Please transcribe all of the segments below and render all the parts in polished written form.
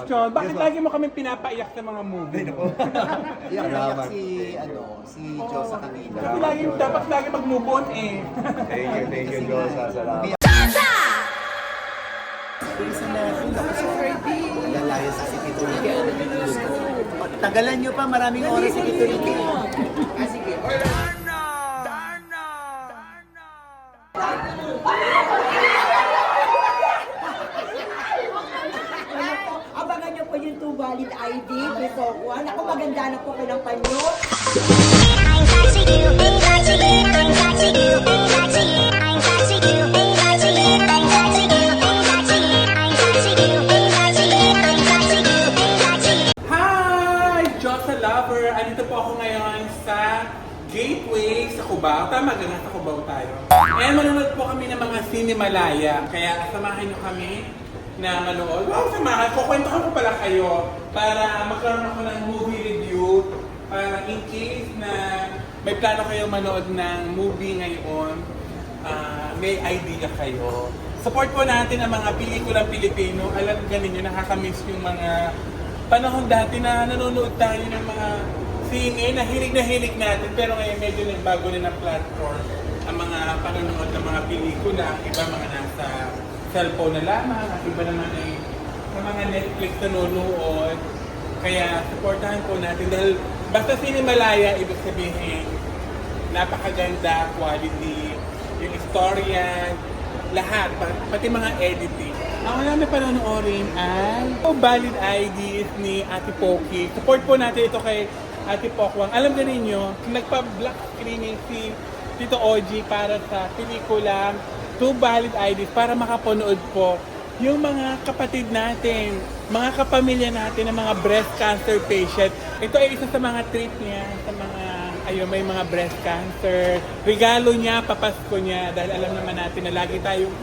question. Bakit lagi mo kami pinapaiyak sa mga movie? Iyak si Joe sa kanila. Kasi dapat lagi mag-move on eh. Thank you, Josa. Salamat. Nalalayo sa si Tito Ricky. Tagalan nyo pa, maraming oras si Tito Ricky. Sige. Abangan niyo po yung 2 valid ID, Bisokwan. Ako maganda na po kayo ng panyo. Hi! Josa Lover! Andito po ako ngayon sa Gateway sa Cubao. Tama ka na, sa Cubao tayo. And manonood po kami ng mga Cinemalaya. Kaya samahan niyo kami na manood. Wow, samahan. Kukwentuhan ko pala kayo para magkaroon ako ng movie review. Para in case na may plano kayo manood ng movie ngayon, may idea kayo. Support po natin ang mga pelikulang Pilipino. Alam ganin nyo, nakakamiss yung mga panahon dati na nanonood tayo ng mga singin na hilig natin. Pero ngayon medyo nagbago na ng platform ang mga panonood ng mga pelikula. Iba mga nasa cellphone na lamang, at iba naman ay sa mga Netflix nanonood. Kaya supportahan po natin dahil basta Cinemalaya, ibig sabihin napakaganda, quality, yung istorya, lahat, pati mga editing. Ang namin panonoorin ay valid IDs ni Ate Poki. Support po natin ito kay Ate Pokwang. Alam na ninyo, nagpa-black screening si Tito Oji para sa pelikulang 2 valid IDs para makapanood po yung mga kapatid natin, mga kapamilya natin ng mga breast cancer patient. Ito ay isa sa mga treat niya sa mga may mga breast cancer. Regalo niya, papasko niya dahil alam naman natin na lagi tayong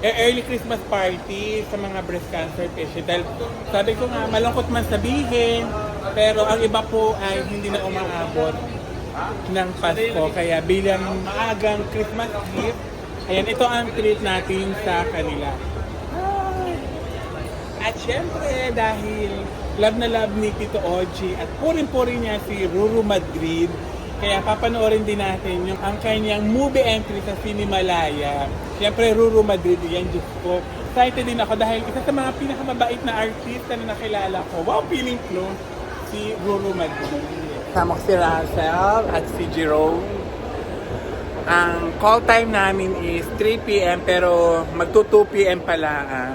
early Christmas party sa mga breast cancer patient. Dahil sabi ko nga, malungkot man sabihin, pero ang iba po ay hindi na umaabot ng Pasko. Kaya bilang maagang Christmas gift, ayan, ito ang treat natin sa kanila. At syempre, dahil love na love ni Tito Oji at purin-puri niya si Ruru Madrid, kaya papanoorin din natin yung ang kanyang movie entry sa Cinemalaya. Syempre, Ruru Madrid, yan, Diyos ko. Excited din ako dahil isa sa mga pinakamabait na artista na nakilala ko. Wow, feeling close, si Ruru Madrid. Kasama ko si Rachel at si Jerome. Ang call time namin is 3 p.m. pero magto 2 p.m. pala.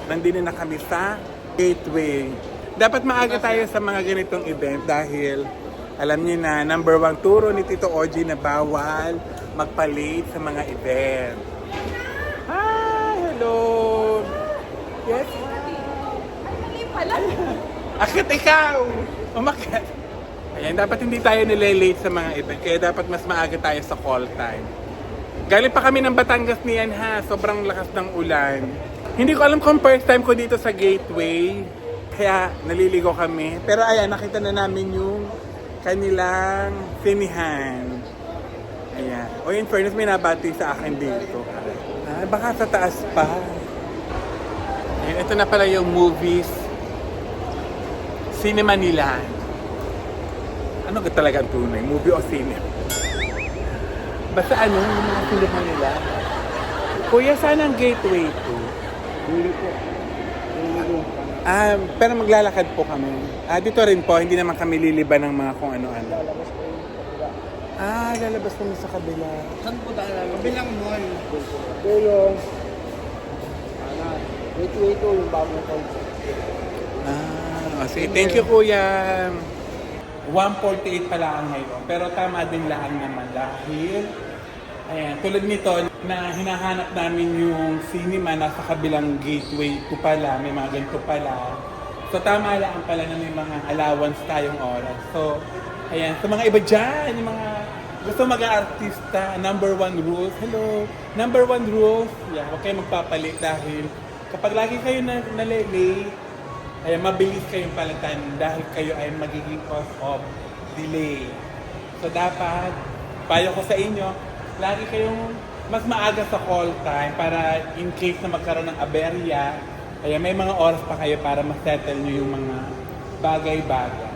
Nandito na kami sa Gateway. Dapat maaga tayo sa mga ganitong event dahil alam niyo na number 1 turo ni Tito Oji na bawal magpa-late sa mga event. Hi! Hello! Yes? Akit ikaw! Umakit! Ayan, dapat hindi tayo nililate sa mga event kaya dapat mas maaga tayo sa call time. Galing pa kami ng Batangas niyan ha, sobrang lakas ng ulan. Hindi ko alam kung first time ko dito sa Gateway, kaya naliligo kami. Pero ayan, nakita na namin yung kanilang sinihan. Ayan. O in fairness, may nabati sa akin dito. Baka sa taas pa. Ayan, ito na pala yung movies. Cinema nila. Ano ka talaga ang tunay? Movie o cinema? Basta ano, yung mga cinema nila. Kuya, saan ang Gateway to? Pero maglalakad po kami. Dito rin po, hindi naman kami liliban ng mga kung ano-ano. Lalabas kami sa kabila. Saan po tayo? Kabilang mall. Ito yung... Gateway to, yung bagong concept. Sige. Thank you, Kuya. 1:48 pala ang ngayon. Pero tama din lang naman dahil ayan, tulad nito na hinahanap namin yung cinema nasa kabilang Gateway to pala, may mga ganito pala. So tama lang pala na may mga allowance tayong oras. So ayan, sa mga iba dyan, yung mga gusto mag-artista, number 1 rules. Hello, number 1 rules, huwag kayo magpapalit dahil kapag lagi kayo na-late, ay mabilis kayong palitan dahil kayo ay magiging cause of delay. So dapat, payo ko sa inyo, lagi kayong mas maaga sa call time para in case na magkaroon ng aberya, Kaya may mga oras pa kayo para ma-settle nyo yung mga bagay-bagay.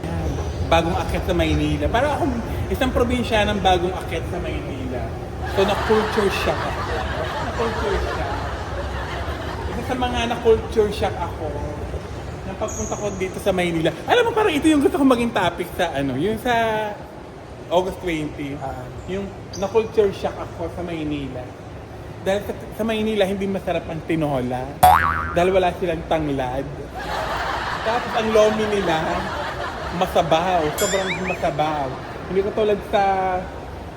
Yan. Bagong akyat sa Maynila. Para akong isang probinsya ng bagong akyat sa Maynila. So, na-culture shock ako. Na-culture shock. Isa sa mga na-culture shock ako nang pagpunta ko dito sa Maynila. Alam mo, parang ito yung gusto kong maging topic sa yung sa August 20. Yung na-culture shock ako sa Maynila. Dahil sa Maynila, hindi masarap ang tinola. Dahil wala silang tanglad. Tapos ang lomi nila, masabaw. Sobrang masabaw. Hindi ko tulad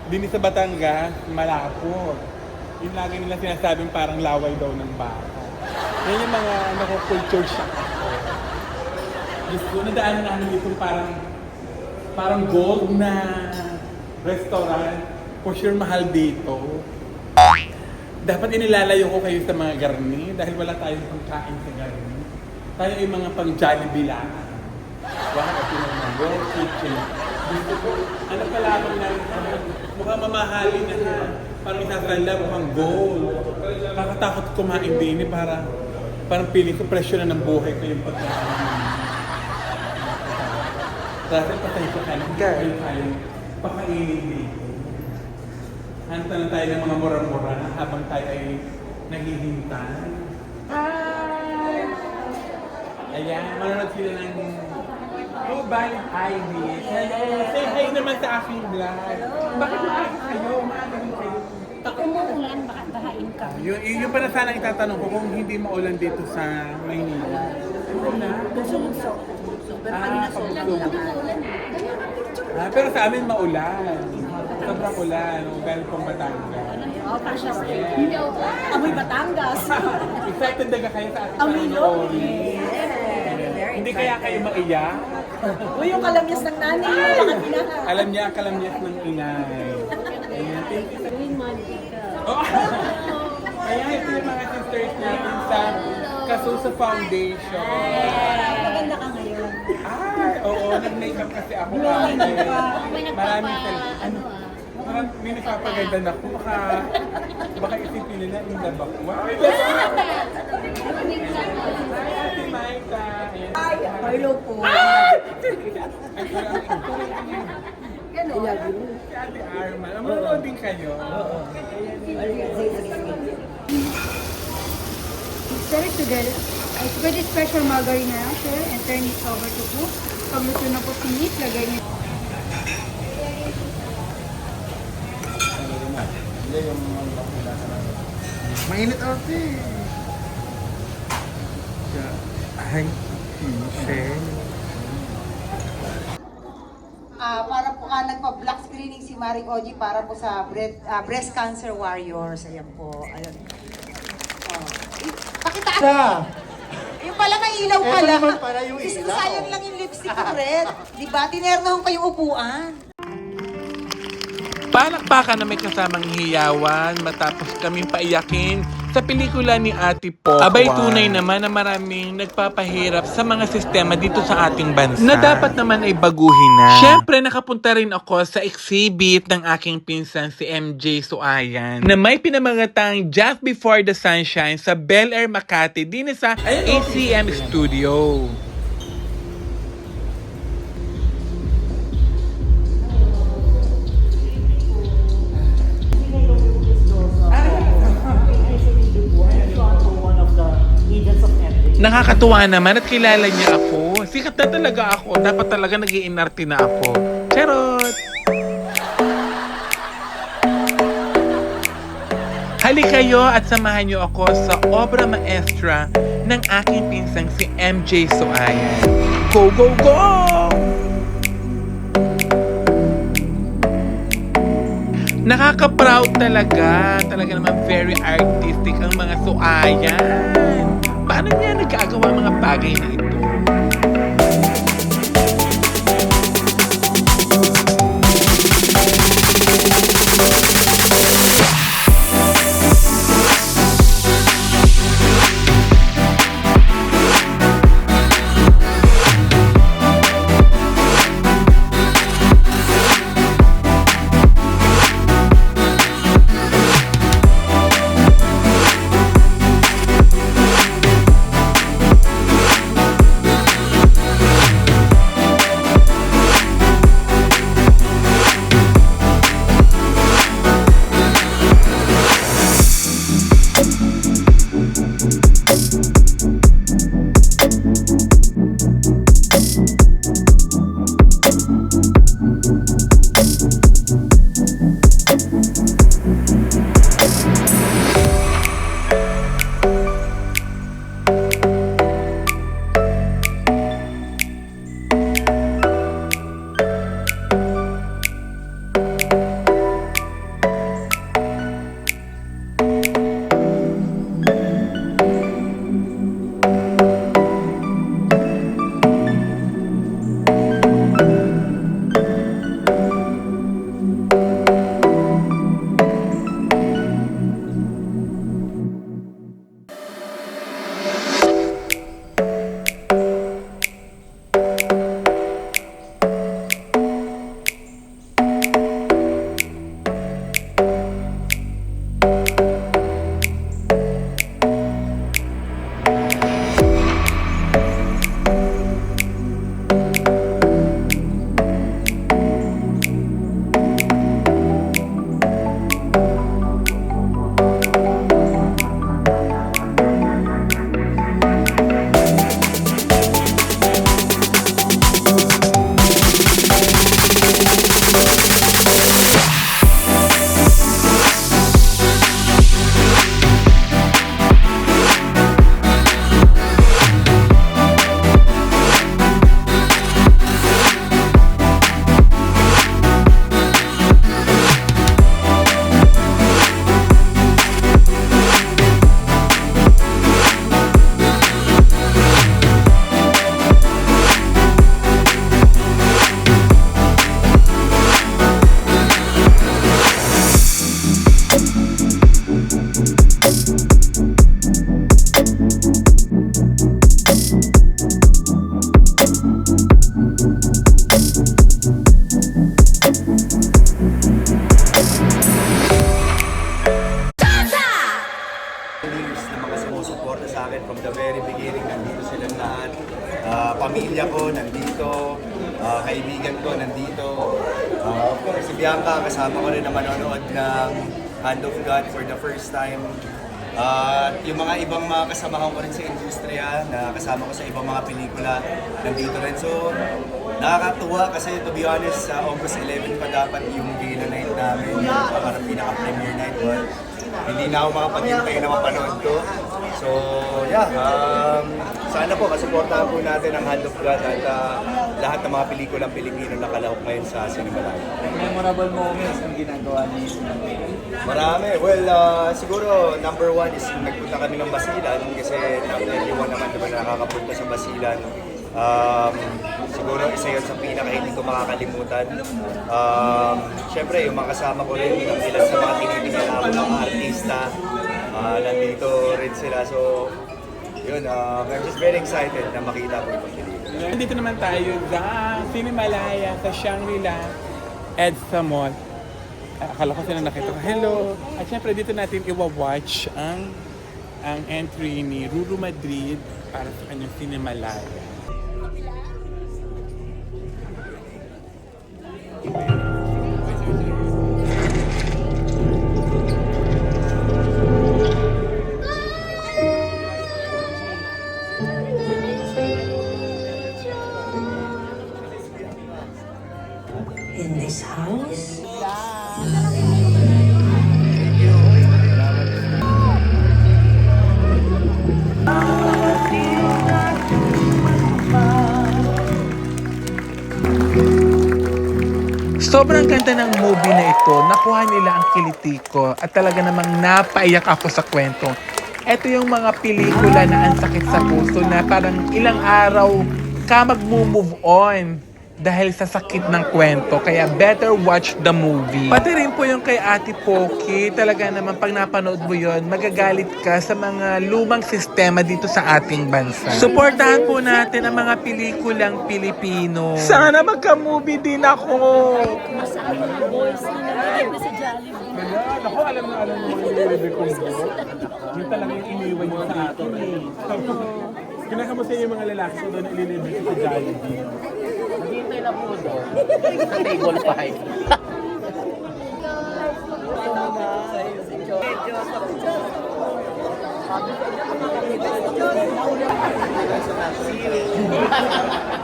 din sa Batangas, malapot. Yung lagi nila sinasabing parang laway daw ng baka. Yan yung mga nako-culture shock ako. Diyos ko, nadaanan namin dito parang gold na restaurant. For sure, mahal dito. Dapat inilalayo ko kayo sa mga garni dahil wala tayong pangkain sa garni. Tayo ay mga pang-Jollibee lang. Wala ka mga World Kitchen. Gusto ko, ano pala akong mukhang mamahalin na parang isasarala, mukhang gold. Kakatakot kumain din eh, parang piling ko presyo na ng buhay ko yung pagkain. Dahil patay ko kayo, girl, pakainin dito. Hanta na tayo ng mga mura-mura habang tayo ay naghihintay. Hi! Ayan, manonood sila ng Mobile ID. Hello! Say hi naman sa aking vlog. Bakit maaga kayo? Maaga din kayo. Ako umuulan, baka bahain ka. Yung pa na sana itatanong ko kung hindi maulan dito sa Maynila. Bugso-bugso. Pero kanina pabugso. Pero sa amin maulan. Sobrang ulan. Galing pong Batangas. Oh, pasya sa hindi ako. Amoy Batangas. Excited na kayo sa ating Amoy panonood. Very Hindi kaya kayo maiyak? Uy, yung kalamyas ng nanay mo, baka pinaha. Alam niya ang kalamyas ng inay. Ayan, thank you. Uy, mantika. Oh. Kaya ito yung mga sisters natin sa Kasusa Foundation. Maganda ka ngayon. Ay, oo, nag-makeup kasi ako. May Maraming ano may nagpapaganda na ako. Baka isipin nila yung labak. Wow! Ate Maita. Ay, hello po. Gano'n. Si Ate Arma. Manonood din kayo. Oo. Stir it together. I put a special margarine share and turn it over to cook. Pag luto na po pinit, lagay niyo. Mainit ate. Ay, Michelle. Para po nagpa-black screening si Maring Oji para po sa breast cancer warriors. Ayan po. Ayun. Pakita. Yung pala may ilaw Eto pala. naman pala yung Diyos ko, ilaw. sayang lang yung lipstick ko, Red. Di ba? Tinernohan ko yung upuan. Palakpakan na may kasamang hiyawan matapos kaming paiyakin sa pelikula ni Ate Pop. Abay tunay naman na maraming nagpapahirap sa mga sistema dito sa ating bansa na dapat naman ay baguhin na. Siyempre nakapunta rin ako sa exhibit ng aking pinsan si MJ Suayan na may pinamagatang Just Before the Sunshine sa Bel Air Makati din sa ACM Studio. Nakakatuwa naman at kilala niya ako. Sikat na talaga ako. Dapat talaga nag-iinarte na ako. Charot! Halik kayo at samahan niyo ako sa obra maestra ng aking pinsang si MJ Suayan. Go, go, go! Nakaka-proud talaga. Talaga naman very artistic ang mga Suayan. Paano niya nagkagawa mga bagay na ito? very beginning, nandito silang lahat. Pamilya ko, nandito. Kaibigan ko, nandito. Of course, si Bianca, kasama ko rin na manonood ng Hand of God for the first time. At yung mga ibang mga kasamahan ko rin sa industriya, na kasama ko sa ibang mga pelikula, nandito rin. So, nakakatuwa kasi to be honest, sa August 11 pa dapat yung gala night namin, yung parang pinaka-premiere night. But hindi na ako makapaghintay na mapanood to. So, yeah, sana po kasuportahan po natin ang Hand of God at lahat ng mga pelikulang Pilipino na kalahok ngayon sa Cinemalaya. Memorable moments ang ginagawa niyo. Marami. Well, siguro number one is nagpunta kami ng Basilan kasi not everyone naman diba nakakapunta sa Basilan. Siguro isa yun sa pinaka hindi ko makakalimutan. Siyempre, yung mga kasama ko rin, yung ilan sa mga tinitingnan namin mga artista, nandito rin sila. So, yun, I'm just very excited na makita ko itong pelikula. Nandito naman tayo sa Cinemalaya, sa Shangri-La, EDSA Mall. Akala ko sila nakita ko. Hello! At syempre dito natin iwa-watch ang entry ni Ruru Madrid para sa kanyang Cinemalaya. In this house? Sobrang ganda ng movie na ito. Nakuha nila ang kiliti ko at talaga namang napaiyak ako sa kwento. Ito yung mga pelikula na ang sakit sa puso na parang ilang araw ka mag-move on dahil sa sakit ng kwento. Kaya better watch the movie. Pati rin po yung kay Ate Poki. Talaga naman pag napanood mo yon, magagalit ka sa mga lumang sistema dito sa ating bansa. Suportahan po natin ang mga pelikulang Pilipino. Sana magka-movie din ako. Masama mga boys na nalagay na sa Jollibee. Ako, alam na mga nililibig kong book. Yung talagang iniwan nyo sa akin eh. Kinakamusta yung mga lalaki sa doon ililibig sa Jollibee. Naghihintay lang po doon. Sa table 5.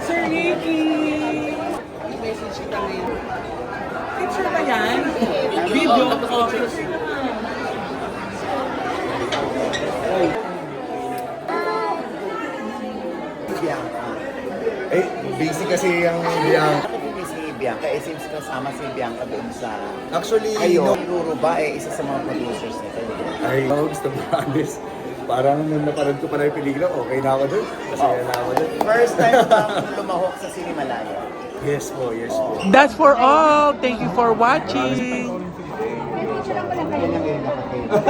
Sir Ricky! Picture ba yan? Video? Bianca. Eh, busy kasi ang Bianca. Bakit si Bianca? Eh, since kasama si Bianca doon sa... Actually, Kayo, no. Ruru ba eh, isa sa mga producers nito? Ay, gusto mo, honest. Parang nung napanood ko pa na yung pelikula, okay na ako doon. Masaya na ako doon. First time bang lumahok sa Cinemalaya? Yes po, yes po. That's for all. Thank you for watching. Yan ang nakakita.